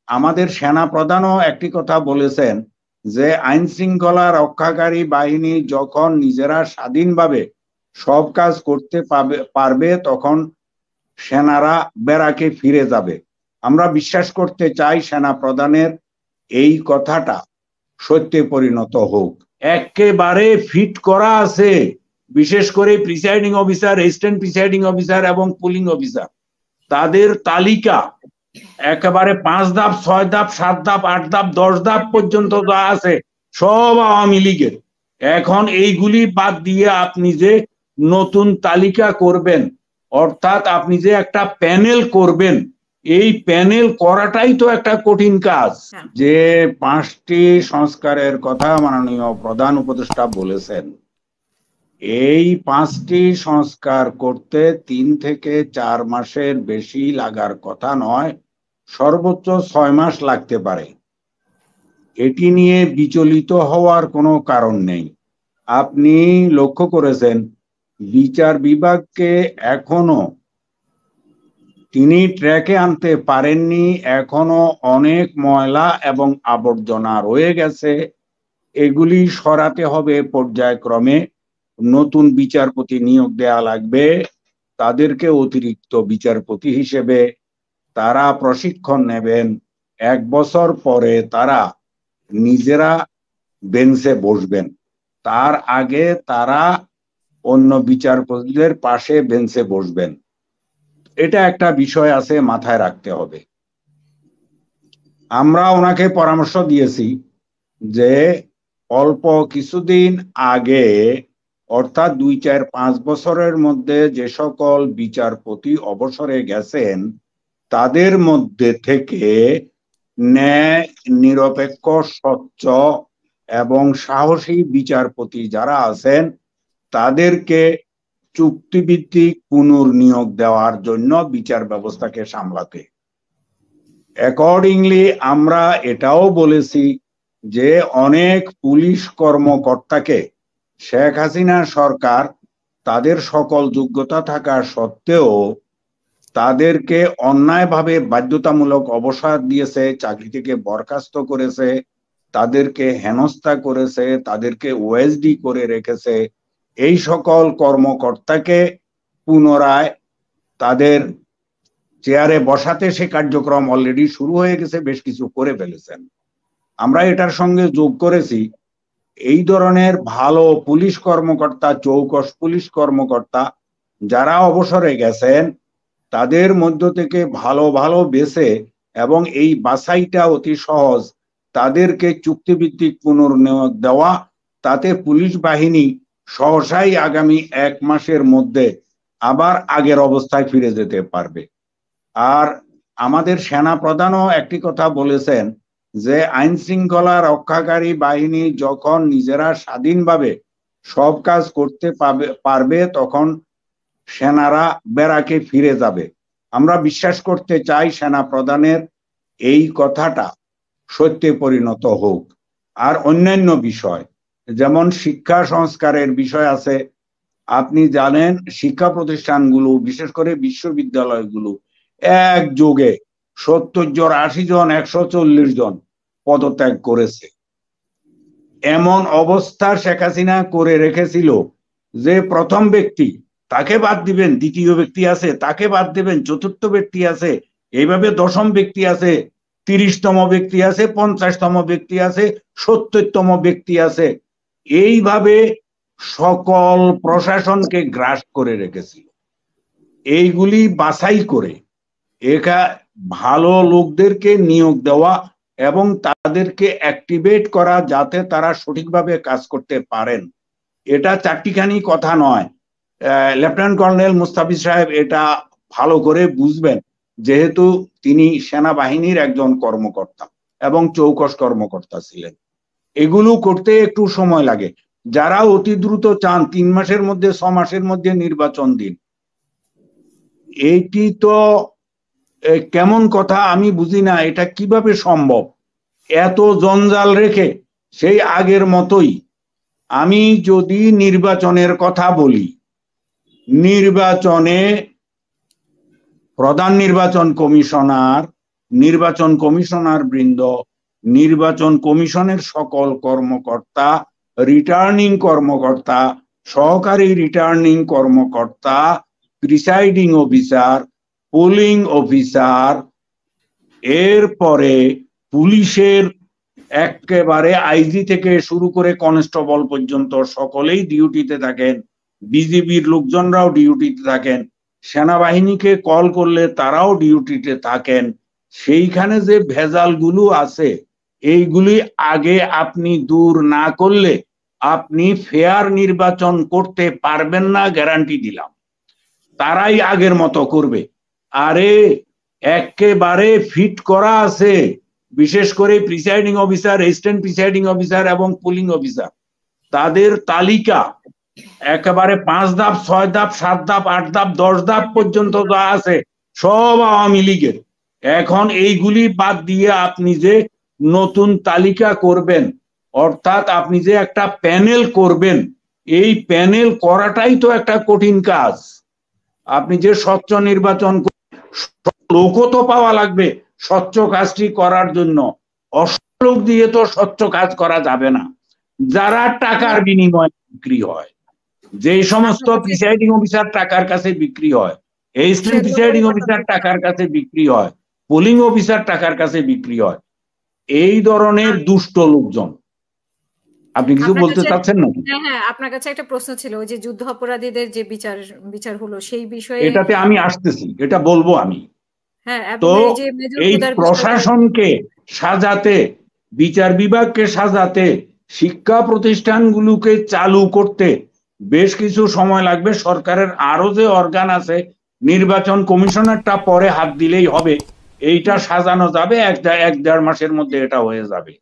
আমাদের সেনা প্রধানও একটি কথা বলেছেন যে আইন শৃঙ্খলা রক্ষাকারী বাহিনী যখন নিজেরা স্বাধীনভাবে সব কাজ করতে পারবে তখন সেনারা ব্যারাকে ফিরে যাবে। আমরা বিশ্বাস করতে চাই সেনা প্রধানের এই কথাটা সত্যে পরিণত হোক। একেবারে ফিট করা আছে, বিশেষ করে presiding officer, assistant presiding officer এবং পুলিং অফিসার, তাদের তালিকা একেবারে 5 ধাপ 6 ধাপ 7 ধাপ 8 ধাপ 10 ধাপ পর্যন্ত যা আছে সব আওয়ামী লীগের। এখন এইগুলি বাদ দিয়ে আপনি যে নতুন তালিকা করবেন, অর্থাৎ আপনি যে একটা প্যানেল করবেন, এই প্যানেল করাটাই তো একটা কঠিন কাজ। যে 5টি সংস্কারের কথা মাননীয় প্রধান উপদেষ্টা বলেছেন, এই 5টি সংস্কার করতে 3 থেকে 4 মাসের বেশি লাগার কথা নয়, সর্বোচ্চ 6 মাস লাগতে পারে। এটি নিয়ে বিচলিত হওয়ার কোনো কারণ নেই। আপনি লক্ষ্য করেছেন বিচার বিভাগকে এখনো তিনি ট্র্যাকে আনতে পারেননি, এখনো অনেক ময়লা এবং আবর্জনা রয়ে গেছে। এগুলি সরাতে হবে পর্যায়ক্রমে। নতুন বিচারপতি নিয়োগ দেয়া লাগবে, তাদেরকে অতিরিক্ত বিচারপতি হিসেবে তারা প্রশিক্ষণ নেবেন। 1 বছর পরে তারা নিজেরা বেঞ্চে বসবেন, তার আগে তারা অন্য বিচারপতিদের পাশে বেঞ্চে বসবেন। এটা একটা বিষয় আছে, মাথায় রাখতে হবে। আমরা ওনাকে পরামর্শ দিয়েছি যে অল্প কিছুদিন আগে, অর্থাৎ 2, 4, 5 বছরের মধ্যে যে সকল বিচারপতি অবসরে গেছেন তাদের মধ্যে থেকে ন্যায়, নিরপেক্ষ, স্বচ্ছ এবং সাহসী বিচারপতি যারা আছেন তাদেরকে চুক্তিভিত্তিক পুনর্নিয়োগ দেওয়ার জন্য বিচার ব্যবস্থাকে সামলাতে। অ্যাকর্ডিংলি আমরা এটাও বলেছি যে অনেক পুলিশ কর্মকর্তাকে শেখ হাসিনা সরকার তাদের সকল যোগ্যতা থাকা সত্ত্বেও তাদেরকে অন্যায়ভাবে বাধ্যতামূলক অবসর দিয়েছে, চাকরি থেকে বরখাস্ত করেছে, তাদেরকে হেনস্থা করেছে, তাদেরকে ওএসডি করে রেখেছে। এই সকল কর্মকর্তাকে পুনরায় তাদের চেয়ারে বসাতে সে কার্যক্রম অলরেডি শুরু হয়ে গেছে, বেশ কিছু করে ফেলেছেন। আমরা এটার সঙ্গে যোগ করেছি এই ধরনের ভালো পুলিশ কর্মকর্তা, চৌকস পুলিশ কর্মকর্তা যারা অবসরে গেছেন তাদের মধ্য থেকে ভালো ভালো বেছে, এবং এই বাছাইটা অতি সহজ, তাদেরকে চুক্তিভিত্তিক পুনর্নিয়োগ দেওয়া, তাতে পুলিশ বাহিনী সহসাই আগামী 1 মাসের মধ্যে আবার আগের অবস্থায় ফিরে যেতে পারবে। আর আমাদের সেনা প্রধানও একটি কথা বলেছেন যে আইন শৃঙ্খলা রক্ষাকারী বাহিনী যখন নিজেরা স্বাধীনভাবে সব কাজ করতে পারবে তখন সেনারা ব্যারাকে ফিরে যাবে। আমরা বিশ্বাস করতে চাই সেনা প্রধানের এই কথাটা সত্যে পরিণত হোক। আর অন্যান্য বিষয় যেমন শিক্ষা সংস্কারের বিষয় আছে। আপনি জানেন শিক্ষা প্রতিষ্ঠানগুলো, বিশেষ করে বিশ্ববিদ্যালয়গুলো একযোগে 70 জন, 80 জন, 140 জন পদত্যাগ করেছে। এমন অবস্থা শেখ হাসিনা করে রেখেছিল যে প্রথম ব্যক্তি তাকে বাদ দিবেন, দ্বিতীয় ব্যক্তি আছে তাকে বাদ দিবেন, চতুর্থ ব্যক্তি আছে, এইভাবে 10ম ব্যক্তি আছে, 30তম ব্যক্তি আছে, 50তম ব্যক্তি আছে, 70তম ব্যক্তি আছে। এইভাবে সকল প্রশাসনকে গ্রাস করে রেখেছিল। এইগুলি বাছাই করে ভালো লোকদেরকে নিয়োগ দেওয়া এবং তাদেরকে অ্যাক্টিভেট করা যাতে তারা সঠিকভাবে কাজ করতে পারেন। এটা চারটিখানি কথা নয়। লেফটেন্যান্ট কর্নেল মুস্তাফিজ সাহেব এটা ভালো করে বুঝবেন, যেহেতু তিনি সেনাবাহিনীর একজন কর্মকর্তা এবং চৌকস কর্মকর্তা ছিলেন। এগুলো করতে একটু সময় লাগে। যারা অতি দ্রুত চান 3 মাসের মধ্যে 6 মাসের মধ্যে নির্বাচন দিন, এইটি তো কেমন কথা আমি বুঝি না, এটা কিভাবে সম্ভব? এত জঞ্জাল রেখে সেই আগের মতোই। আমি যদি নির্বাচনের কথা বলি, নির্বাচনে প্রধান নির্বাচন কমিশনার নির্বাচন কমিশনার বৃন্দ, নির্বাচন কমিশনের সকল কর্মকর্তা, রিটার্নিং কর্মকর্তা, সহকারী রিটার্নিং কর্মকর্তা, প্রিসাইডিং অফিসার, পোলিং অফিসার, এরপরে পুলিশের একেবারে আইজি থেকে শুরু করে কনস্টেবল পর্যন্ত সকলেই ডিউটিতে থাকেন, বিজিবির লোকজনরাও ডিউটিতে থাকেন, সেনাবাহিনীকে কল করলে তারাও ডিউটিতে থাকেন। সেইখানে যে ভেজালগুলো আছে এইগুলি আগে আপনি দূর না করলে আপনি ফেয়ার নির্বাচন করতে পারবেন না, গ্যারান্টি দিলাম। তারাই আগের মতো করবে। আরে একেবারে ফিট করা আছে, বিশেষ করে presiding officer, assistant presiding officer এবং পুলিং অফিসার, তাদের তালিকা একেবারে 5 ধাপ, 6 ধাপ, 7 ধাপ, 8 ধাপ, 10 ধাপ পর্যন্ত যা আছে সব আওয়ামী লীগের। এখন এইগুলি বাদ দিয়ে আপনি যে নতুন তালিকা করবেন, অর্থাৎ আপনি যে একটা প্যানেল করবেন, এই প্যানেল করাটাই তো একটা কঠিন কাজ। আপনি যে স্বচ্ছ নির্বাচন, লোকও তো পাওয়া লাগবে স্বচ্ছ কাজটি করার জন্য। অসলোক দিয়ে তো স্বচ্ছ কাজ করা যাবে না, যারা টাকার বিনিময়ে বিক্রি হয়, যে সমস্ত প্রিসাইডিং অফিসার টাকার কাছে বিক্রি হয়, অ্যাসিস্ট্যান্ট প্রিসাইডিং অফিসার টাকার কাছে বিক্রি হয়, পোলিং অফিসার টাকার কাছে বিক্রি হয়, এই ধরনের দুষ্ট লোকজন। আপনি কিছু বলতে চাচ্ছেন নাকি? হ্যাঁ হ্যাঁ, আপনার কাছে একটা প্রশ্ন ছিল, ওই যে যুদ্ধ অপরাধীদের যে বিচার হলো সেই বিষয়ে। এটাতে আমি আসতেছি, এটা বলবো আমি। হ্যাঁ, তো এই প্রশাসনকে সাজাতে, বিচার বিভাগকে সাজাতে, শিক্ষা প্রতিষ্ঠানগুলোকে চালু করতে বেশ কিছু সময় লাগবে। সরকারের আরো যে অর্গান আছে, নির্বাচন কমিশনারটা পরে হাত দিলেই হবে, এইটা সাজানো যাবে, 1-1.5 মাসের মধ্যে এটা হয়ে যাবে।